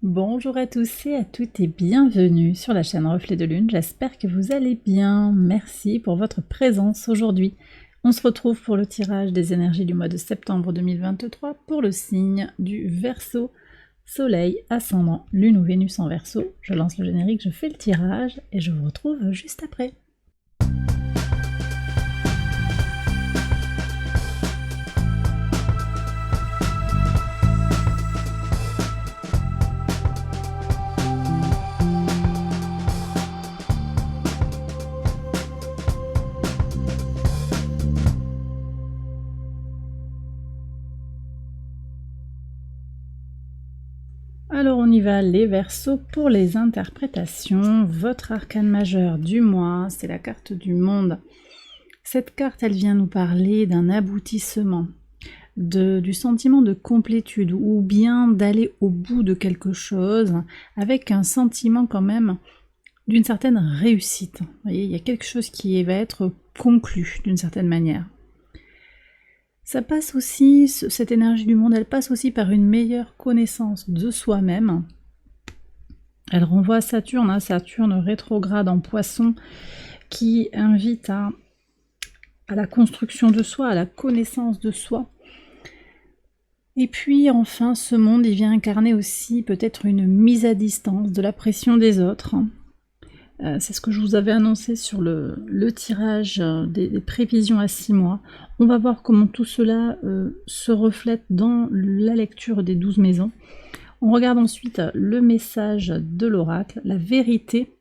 Bonjour à tous et à toutes et bienvenue sur la chaîne Reflet de Lune, j'espère que vous allez bien, merci pour votre présence aujourd'hui. On se retrouve pour le tirage des énergies du mois de septembre 2023 pour le signe du Verseau, Soleil, Ascendant, Lune ou Vénus en Verseau. Je lance le générique, je fais le tirage et je vous retrouve juste après. Alors on y va les Verseaux pour les interprétations. Votre arcane majeur du mois, c'est la carte du monde. Cette carte, elle vient nous parler d'un aboutissement, du sentiment de complétude ou bien d'aller au bout de quelque chose avec un sentiment quand même d'une certaine réussite. Vous voyez, il y a quelque chose qui va être conclu d'une certaine manière. Ça passe aussi, cette énergie du monde, elle passe aussi par une meilleure connaissance de soi-même. Elle renvoie à Saturne, hein, Saturne rétrograde en Poisson, qui invite à la construction de soi, à la connaissance de soi. Et puis enfin, ce monde, il vient incarner aussi peut-être une mise à distance de la pression des autres. C'est ce que je vous avais annoncé sur le tirage des prévisions à 6 mois. On va voir comment tout cela se reflète dans la lecture des 12 maisons. On regarde ensuite le message de l'oracle, la vérité.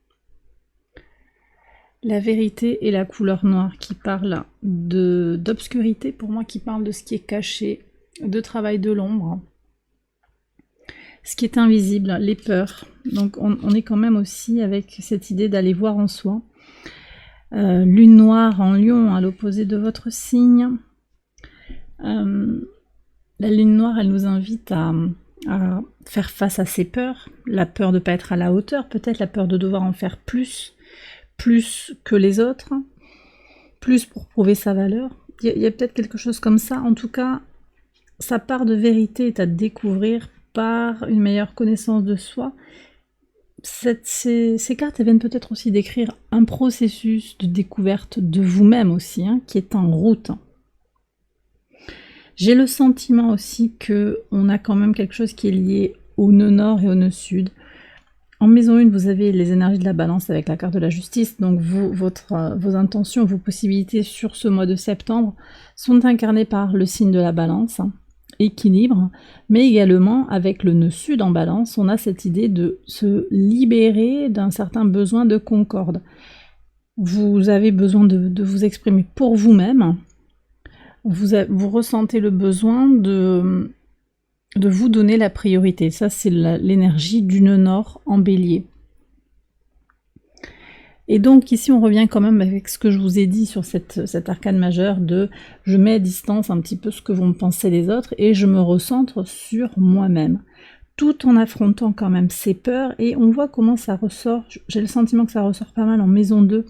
La vérité et la couleur noire qui parle d'obscurité, pour moi qui parle de ce qui est caché, de travail de l'ombre. Ce qui est invisible, les peurs. Donc on est quand même aussi avec cette idée d'aller voir en soi. Lune noire en Lion à l'opposé de votre signe. La lune noire, elle nous invite à faire face à ses peurs. La peur de ne pas être à la hauteur, peut-être la peur de devoir en faire plus que les autres, plus pour prouver sa valeur. Il y a peut-être quelque chose comme ça. En tout cas, sa part de vérité est à découvrir par une meilleure connaissance de soi. Ces cartes viennent peut-être aussi décrire un processus de découverte de vous-même aussi, hein, qui est en route. J'ai le sentiment aussi qu'on a quand même quelque chose qui est lié au nœud nord et au nœud sud. En maison 1, vous avez les énergies de la balance avec la carte de la justice, donc vos intentions, vos possibilités sur ce mois de septembre sont incarnées par le signe de la balance, équilibre, mais également avec le nœud sud en balance, on a cette idée de se libérer d'un certain besoin de concorde. Vous avez besoin de vous exprimer pour vous-même, vous ressentez le besoin de vous donner la priorité. Ça, c'est l'énergie du nœud nord en bélier. Et donc ici on revient quand même avec ce que je vous ai dit sur cet arcane majeur de je mets à distance un petit peu ce que vont me penser les autres et je me recentre sur moi-même, tout en affrontant quand même ces peurs, et on voit comment ça ressort. J'ai le sentiment que ça ressort pas mal en maison 2,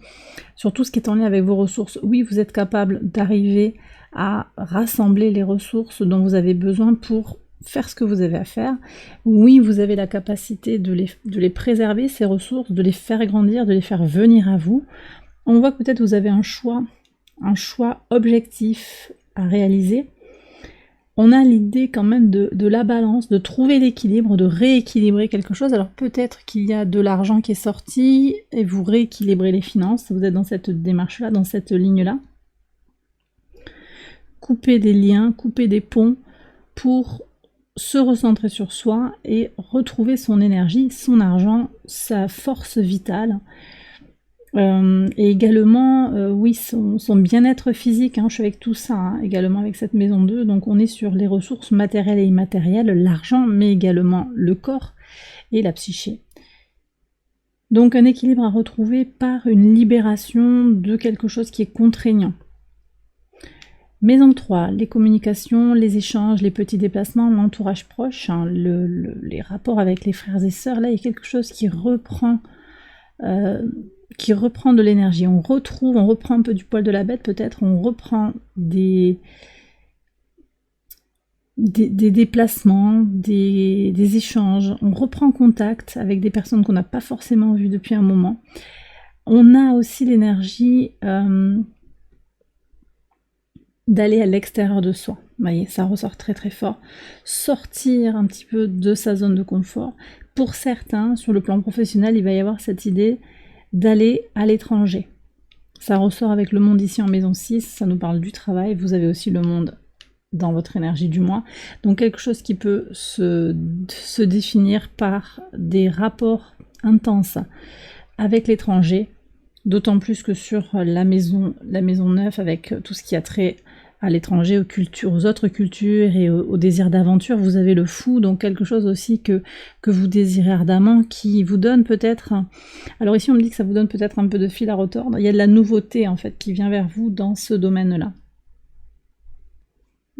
sur tout ce qui est en lien avec vos ressources. Oui, vous êtes capable d'arriver à rassembler les ressources dont vous avez besoin pour faire ce que vous avez à faire. Oui, vous avez la capacité de les préserver, ces ressources, de les faire grandir, de les faire venir à vous. On voit que peut-être vous avez un choix objectif à réaliser. On a l'idée quand même de la balance, de trouver l'équilibre, de rééquilibrer quelque chose. Alors peut-être qu'il y a de l'argent qui est sorti et vous rééquilibrez les finances, vous êtes dans cette démarche-là, dans cette ligne-là. Couper des liens, couper des ponts pour se recentrer sur soi et retrouver son énergie, son argent, sa force vitale. Et également, oui, son bien-être physique, hein, je suis avec tout ça, hein, également avec cette maison 2, donc on est sur les ressources matérielles et immatérielles, l'argent, mais également le corps et la psyché. Donc un équilibre à retrouver par une libération de quelque chose qui est contraignant. Maison 3, les communications, les échanges, les petits déplacements, l'entourage proche, hein, les rapports avec les frères et sœurs, là il y a quelque chose qui reprend de l'énergie. On reprend un peu du poil de la bête peut-être, on reprend des des déplacements, des échanges. On reprend contact avec des personnes qu'on n'a pas forcément vues depuis un moment. On a aussi l'énergie d'aller à l'extérieur de soi. Vous voyez, ça ressort très très fort. Sortir un petit peu de sa zone de confort. Pour certains, sur le plan professionnel, il va y avoir cette idée d'aller à l'étranger. Ça ressort avec le monde ici en maison 6, ça nous parle du travail. Vous avez aussi le monde dans votre énergie du mois. Donc quelque chose qui peut se définir par des rapports intenses avec l'étranger, d'autant plus que sur la maison 9, avec tout ce qui a trait à l'étranger, aux autres cultures et au désir d'aventure, vous avez le fou, donc quelque chose aussi que vous désirez ardemment, qui vous donne peut-être... Alors ici on me dit que ça vous donne peut-être un peu de fil à retordre, il y a de la nouveauté en fait qui vient vers vous dans ce domaine-là.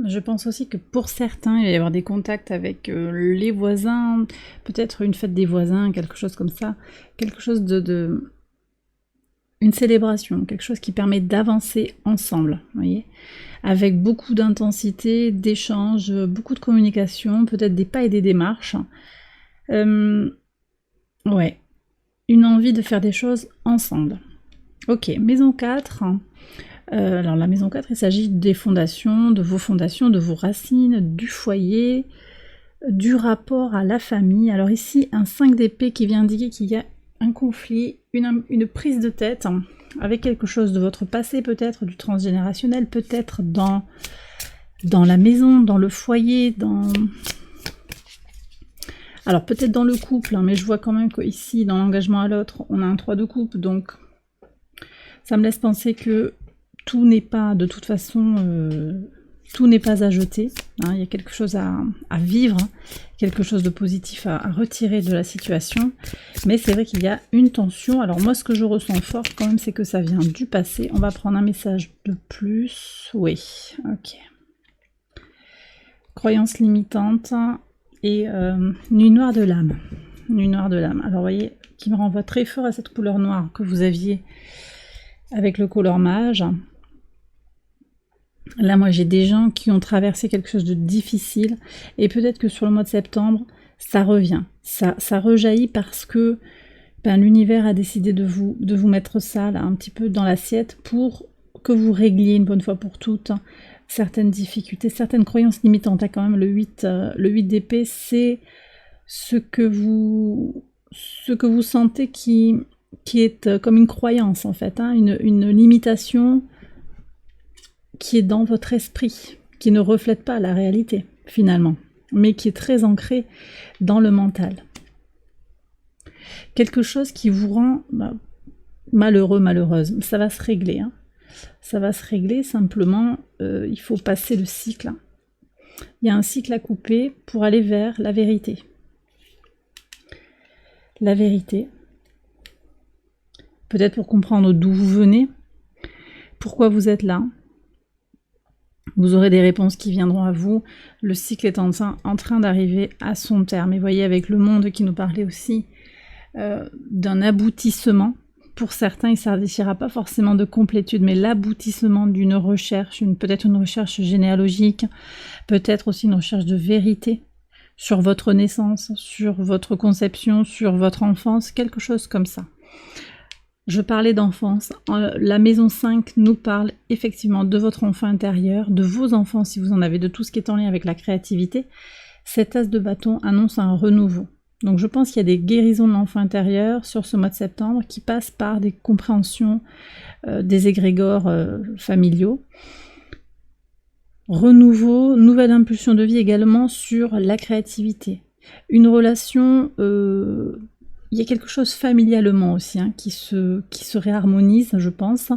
Je pense aussi que pour certains, il va y avoir des contacts avec les voisins, peut-être une fête des voisins, quelque chose comme ça, quelque chose une célébration, quelque chose qui permet d'avancer ensemble, vous voyez, avec beaucoup d'intensité, d'échanges, beaucoup de communication, peut-être des pas et des démarches. Ouais, une envie de faire des choses ensemble. Ok, maison 4. Alors la maison 4, il s'agit des fondations, de vos racines, du foyer, du rapport à la famille. Alors ici, un 5 d'épée qui vient indiquer qu'il y a un conflit, une prise de tête avec quelque chose de votre passé, peut-être du transgénérationnel, peut-être dans la maison, dans le foyer, alors peut-être dans le couple, hein, mais je vois quand même qu'ici, dans l'engagement à l'autre, on a un 3 de coupe, donc ça me laisse penser que tout n'est pas, de toute façon, tout n'est pas à jeter, hein, il y a quelque chose à vivre, quelque chose de positif à retirer de la situation, mais c'est vrai qu'il y a une tension. Alors moi, ce que je ressens fort quand même, c'est que ça vient du passé. On va prendre un message de plus. Oui, ok. Croyance limitante et nuit noire de l'âme. Nuit noire de l'âme. Alors vous voyez, qui me renvoie très fort à cette couleur noire que vous aviez avec le color mage. Là, moi, j'ai des gens qui ont traversé quelque chose de difficile, et peut-être que sur le mois de septembre, ça revient, ça rejaillit parce que l'univers a décidé de vous mettre ça là, un petit peu dans l'assiette pour que vous régliez une bonne fois pour toutes certaines difficultés, certaines croyances limitantes. Quand même, le 8 d'épée, c'est ce que vous sentez qui est comme une croyance en fait, hein, une limitation qui est dans votre esprit, qui ne reflète pas la réalité finalement, mais qui est très ancrée dans le mental. Quelque chose qui vous rend malheureux, malheureuse. Ça va se régler, hein. Ça va se régler, simplement il faut passer le cycle. Il y a un cycle à couper pour aller vers la vérité. La vérité. Peut-être pour comprendre d'où vous venez, pourquoi vous êtes là. Vous aurez des réponses qui viendront à vous. Le cycle est en train d'arriver à son terme. Et voyez, avec le monde qui nous parlait aussi d'un aboutissement. Pour certains, il ne s'agira pas forcément de complétude, mais l'aboutissement d'une recherche, peut-être une recherche généalogique, peut-être aussi une recherche de vérité sur votre naissance, sur votre conception, sur votre enfance, quelque chose comme ça. Je parlais d'enfance. La maison 5 nous parle effectivement de votre enfant intérieur, de vos enfants si vous en avez, de tout ce qui est en lien avec la créativité. Cet as de bâton annonce un renouveau. Donc je pense qu'il y a des guérisons de l'enfant intérieur sur ce mois de septembre qui passent par des compréhensions des égrégores familiaux. Renouveau, nouvelle impulsion de vie également sur la créativité. Une relation... il y a quelque chose familialement aussi hein, qui se réharmonise, je pense,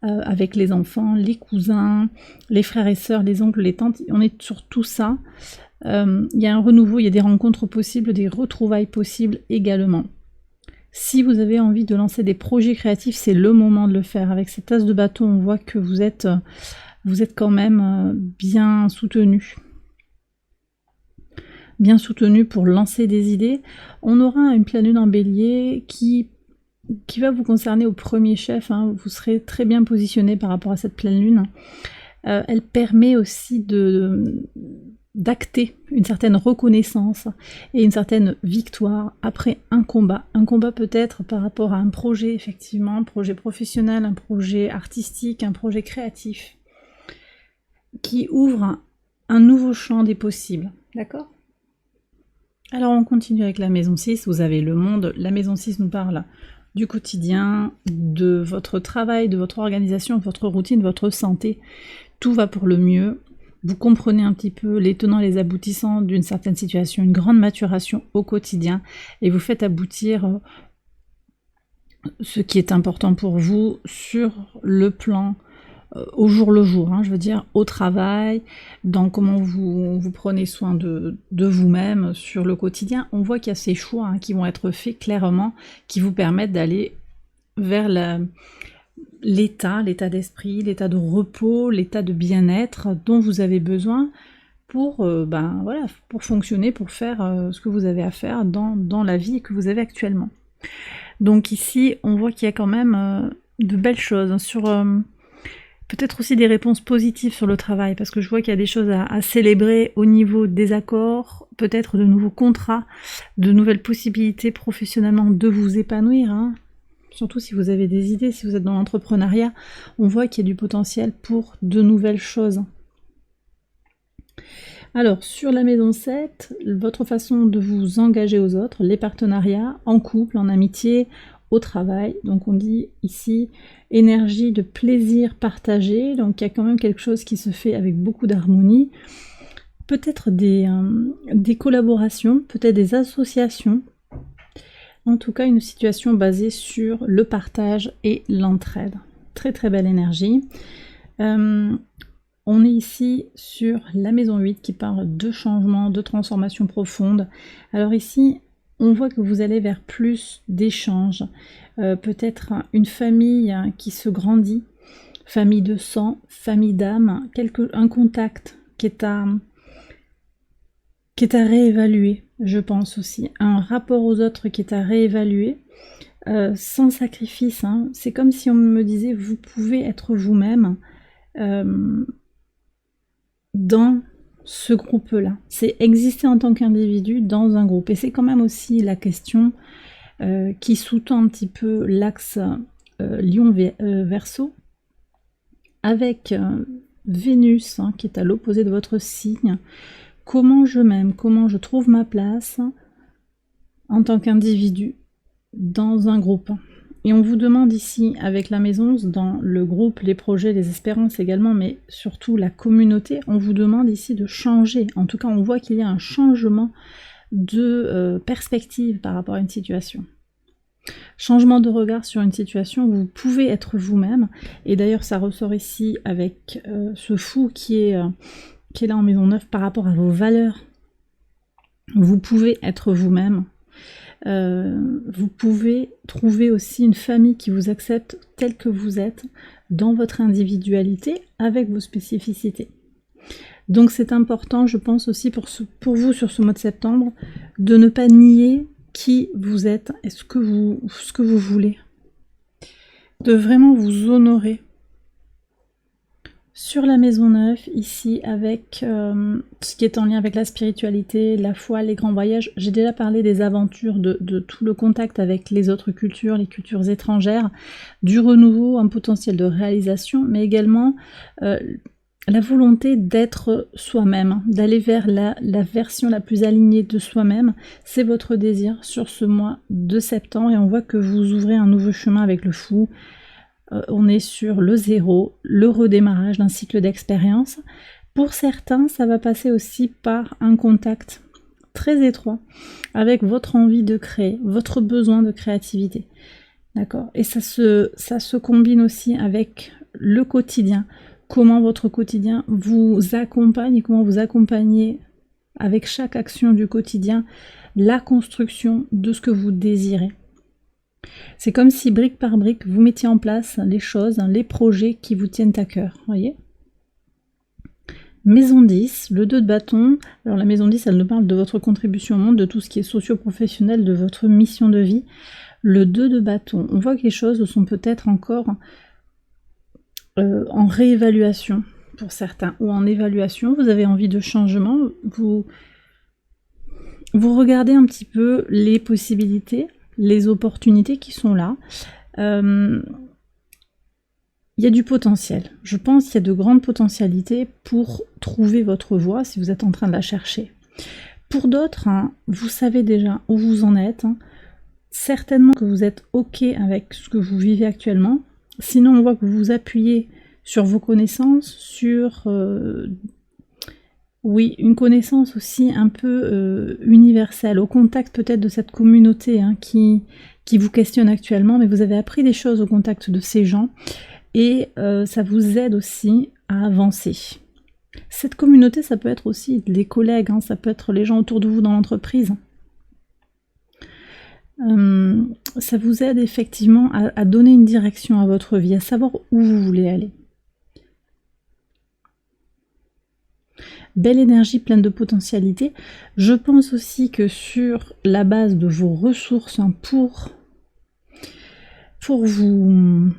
avec les enfants, les cousins, les frères et sœurs, les oncles, les tantes. On est sur tout ça. Il y a un renouveau, il y a des rencontres possibles, des retrouvailles possibles également. Si vous avez envie de lancer des projets créatifs, c'est le moment de le faire. Avec cette as de bâton, on voit que vous êtes quand même bien soutenu. Bien soutenu pour lancer des idées. On aura une pleine lune en bélier qui va vous concerner au premier chef, hein. Vous serez très bien positionné par rapport à cette pleine lune. Elle permet aussi d'acter une certaine reconnaissance et une certaine victoire après un combat. Un combat peut-être par rapport à un projet, effectivement, un projet professionnel, un projet artistique, un projet créatif, qui ouvre un nouveau champ des possibles. D'accord ? Alors on continue avec la maison 6, vous avez le monde. La maison 6 nous parle du quotidien, de votre travail, de votre organisation, de votre routine, de votre santé. Tout va pour le mieux. Vous comprenez un petit peu les tenants et les aboutissants d'une certaine situation, une grande maturation au quotidien, et vous faites aboutir ce qui est important pour vous sur le plan au jour le jour, je veux dire au travail, dans comment vous prenez soin de vous-même sur le quotidien. On voit qu'il y a ces choix qui vont être faits clairement, qui vous permettent d'aller vers l'état d'esprit, l'état de repos, l'état de bien-être dont vous avez besoin pour, pour fonctionner, pour faire ce que vous avez à faire dans la vie que vous avez actuellement. Donc ici, on voit qu'il y a quand même de belles choses sur peut-être aussi des réponses positives sur le travail, parce que je vois qu'il y a des choses à célébrer au niveau des accords, peut-être de nouveaux contrats, de nouvelles possibilités professionnellement de vous épanouir, Surtout si vous avez des idées, si vous êtes dans l'entrepreneuriat, on voit qu'il y a du potentiel pour de nouvelles choses. Alors, sur la maison 7, votre façon de vous engager aux autres, les partenariats, en couple, en amitié, au travail. Donc on dit ici énergie de plaisir partagé, donc il y a quand même quelque chose qui se fait avec beaucoup d'harmonie. Peut-être des collaborations, peut-être des associations. En tout cas, une situation basée sur le partage et l'entraide. Très très belle énergie. On est ici sur la maison 8 qui parle de changement, de transformation profonde. Alors ici, on voit que vous allez vers plus d'échanges. Peut-être une famille qui se grandit, famille de sang, famille d'âme, un contact qui est à réévaluer, je pense aussi. Un rapport aux autres qui est à réévaluer, sans sacrifice. C'est comme si on me disait, vous pouvez être vous-même dans ce groupe-là. C'est exister en tant qu'individu dans un groupe. Et c'est quand même aussi la question qui sous-tend un petit peu l'axe Lion-Verseau, avec Vénus qui est à l'opposé de votre signe. Comment je m'aime, comment je trouve ma place en tant qu'individu dans un groupe. Et on vous demande ici, avec la maison 11, dans le groupe, les projets, les espérances également, mais surtout la communauté, on vous demande ici de changer. En tout cas, on voit qu'il y a un changement de perspective par rapport à une situation. Changement de regard sur une situation où vous pouvez être vous-même. Et d'ailleurs, ça ressort ici avec ce fou qui est là en maison 9 par rapport à vos valeurs. Vous pouvez être vous-même. Vous pouvez trouver aussi une famille qui vous accepte tel que vous êtes dans votre individualité avec vos spécificités. Donc c'est important, je pense aussi pour vous sur ce mois de septembre, de ne pas nier qui vous êtes et ce que vous voulez. De vraiment vous honorer. Sur la maison 9, ici, avec ce qui est en lien avec la spiritualité, la foi, les grands voyages, j'ai déjà parlé des aventures, de tout le contact avec les autres cultures, les cultures étrangères, du renouveau, un potentiel de réalisation, mais également la volonté d'être soi-même, d'aller vers la version la plus alignée de soi-même. C'est votre désir sur ce mois de septembre, et on voit que vous ouvrez un nouveau chemin avec le fou. On est sur le zéro, le redémarrage d'un cycle d'expérience. Pour certains, ça va passer aussi par un contact très étroit avec votre envie de créer, votre besoin de créativité. D'accord ? Et ça se combine aussi avec le quotidien. Comment votre quotidien vous accompagne et comment vous accompagnez avec chaque action du quotidien la construction de ce que vous désirez. C'est comme si brique par brique, vous mettiez en place les choses, les projets qui vous tiennent à cœur, voyez. Maison 10, le 2 de bâton. Alors la maison 10, elle nous parle de votre contribution au monde, de tout ce qui est socio-professionnel, de votre mission de vie. Le 2 de bâton, on voit que les choses sont peut-être encore en réévaluation. pour certains, ou en évaluation, vous avez envie de changement, vous regardez un petit peu les possibilités, les opportunités qui sont là. Il y a du potentiel. Je pense qu'il y a de grandes potentialités pour trouver votre voie si vous êtes en train de la chercher. Pour d'autres, hein, vous savez déjà où vous en êtes. Hein. Certainement que vous êtes OK avec ce que vous vivez actuellement. Sinon, on voit que vous vous appuyez sur vos connaissances, sur oui, une connaissance aussi un peu universelle, au contact peut-être de cette communauté hein, qui vous questionne actuellement, mais vous avez appris des choses au contact de ces gens et ça vous aide aussi à avancer. Cette communauté, ça peut être aussi les collègues, hein, ça peut être les gens autour de vous dans l'entreprise. Ça vous aide effectivement à donner une direction à votre vie, à savoir où vous voulez aller. Belle énergie pleine de potentialités. Je pense aussi que sur la base de vos ressources hein, pour vous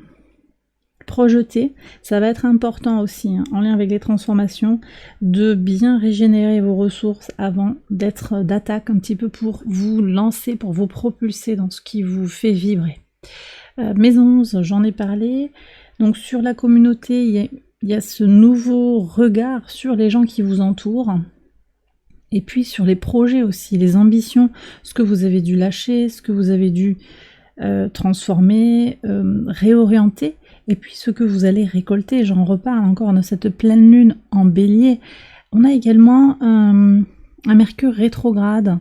projeter, ça va être important aussi, hein, en lien avec les transformations, de bien régénérer vos ressources avant d'être d'attaque un petit peu pour vous lancer, pour vous propulser dans ce qui vous fait vibrer. Maison 11, j'en ai parlé. Donc sur la communauté, il y a ce nouveau regard sur les gens qui vous entourent. Et puis sur les projets aussi, les ambitions, ce que vous avez dû lâcher, ce que vous avez dû transformer, réorienter. Et puis ce que vous allez récolter, j'en reparle encore de cette pleine lune en bélier. On a également un Mercure rétrograde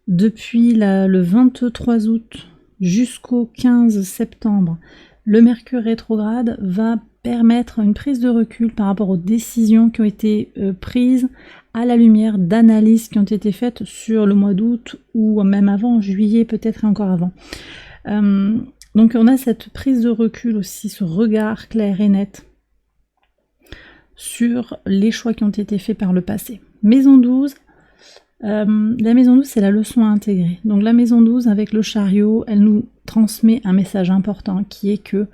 depuis le 23 août jusqu'au 15 septembre. Le Mercure rétrograde va permettre une prise de recul par rapport aux décisions qui ont été prises à la lumière d'analyses qui ont été faites sur le mois d'août ou même avant, juillet peut-être et encore avant. Donc on a cette prise de recul aussi, ce regard clair et net sur les choix qui ont été faits par le passé. Maison 12, la maison 12 c'est la leçon à intégrer. Donc la maison 12 avec le chariot, elle nous transmet un message important qui est que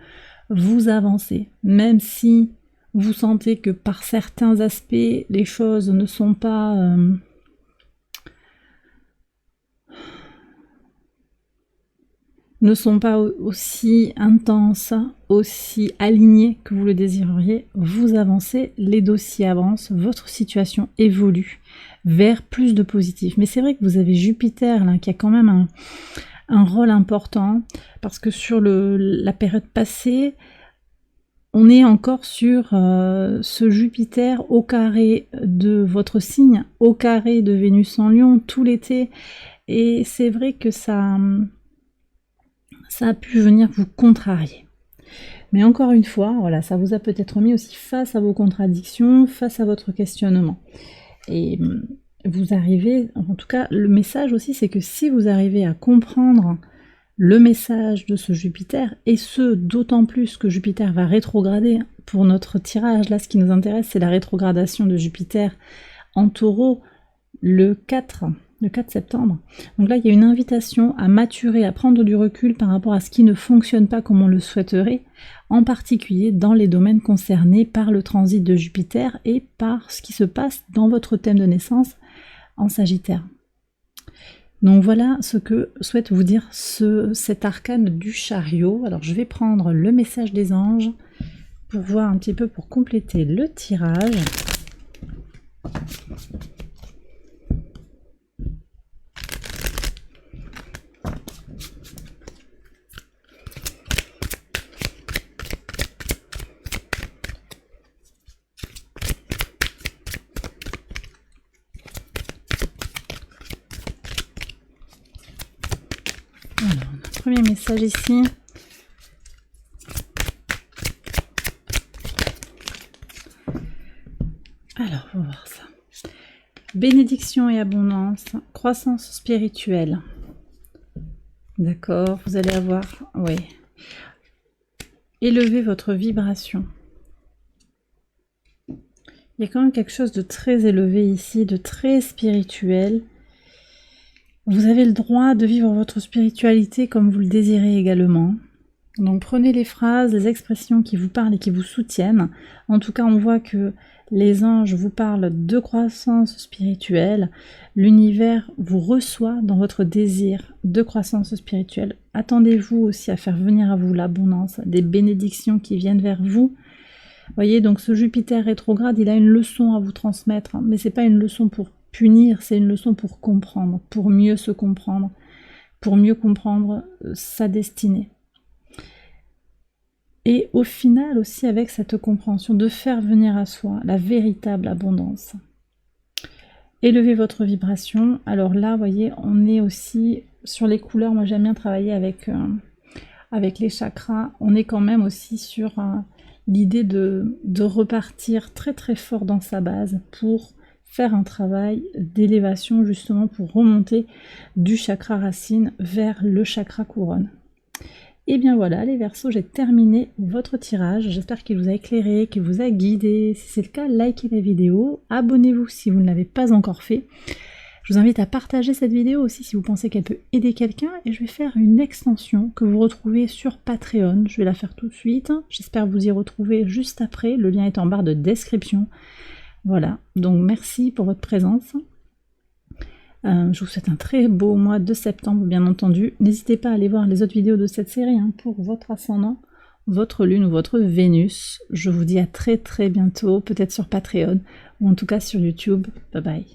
vous avancez, même si vous sentez que par certains aspects les choses ne sont pas aussi intenses, aussi alignées que vous le désireriez, vous avancez, les dossiers avancent, votre situation évolue vers plus de positif. Mais c'est vrai que vous avez Jupiter là, qui a quand même un rôle important, parce que sur la période passée, on est encore sur ce Jupiter au carré de votre signe, au carré de Vénus en Lion tout l'été, et c'est vrai que ça a pu venir vous contrarier. Mais encore une fois, voilà, ça vous a peut-être mis aussi face à vos contradictions, face à votre questionnement. Et vous arrivez, en tout cas, le message aussi, c'est que si vous arrivez à comprendre le message de ce Jupiter, et ce, d'autant plus que Jupiter va rétrograder pour notre tirage, là, ce qui nous intéresse, c'est la rétrogradation de Jupiter en Taureau le 4 septembre. Donc là, il y a une invitation à maturer, à prendre du recul par rapport à ce qui ne fonctionne pas comme on le souhaiterait, en particulier dans les domaines concernés par le transit de Jupiter et par ce qui se passe dans votre thème de naissance en Sagittaire. Donc voilà ce que souhaite vous dire cet arcane du chariot. Alors je vais prendre le message des anges pour voir un petit peu, pour compléter le tirage. Alors, premier message ici. Alors, on va voir ça. Bénédiction et abondance, croissance spirituelle. D'accord, vous allez avoir, oui. Élevez votre vibration. Il y a quand même quelque chose de très élevé ici, de très spirituel. Vous avez le droit de vivre votre spiritualité comme vous le désirez également. Donc prenez les phrases, les expressions qui vous parlent et qui vous soutiennent. En tout cas, on voit que les anges vous parlent de croissance spirituelle. L'univers vous reçoit dans votre désir de croissance spirituelle. Attendez-vous aussi à faire venir à vous l'abondance, des bénédictions qui viennent vers vous. Voyez, donc ce Jupiter rétrograde, il a une leçon à vous transmettre, hein, mais c'est pas une leçon pour punir, c'est une leçon pour comprendre, pour mieux se comprendre, pour mieux comprendre sa destinée. Et au final aussi avec cette compréhension de faire venir à soi la véritable abondance. Élevez votre vibration. Alors là, vous voyez, on est aussi sur les couleurs. Moi, j'aime bien travailler avec les chakras. On est quand même aussi sur l'idée de repartir très très fort dans sa base pour faire un travail d'élévation justement pour remonter du chakra racine vers le chakra couronne. Et bien voilà les Verseaux, j'ai terminé votre tirage. J'espère qu'il vous a éclairé, qu'il vous a guidé. Si c'est le cas, likez la vidéo, abonnez-vous si vous ne l'avez pas encore fait. Je vous invite à partager cette vidéo aussi si vous pensez qu'elle peut aider quelqu'un. Et je vais faire une extension que vous retrouvez sur Patreon. Je vais la faire tout de suite. J'espère vous y retrouver juste après. Le lien est en barre de description. Voilà, donc merci pour votre présence. Je vous souhaite un très beau mois de septembre, bien entendu. N'hésitez pas à aller voir les autres vidéos de cette série pour votre ascendant, votre lune ou votre Vénus. Je vous dis à très très bientôt, peut-être sur Patreon ou en tout cas sur YouTube. Bye bye.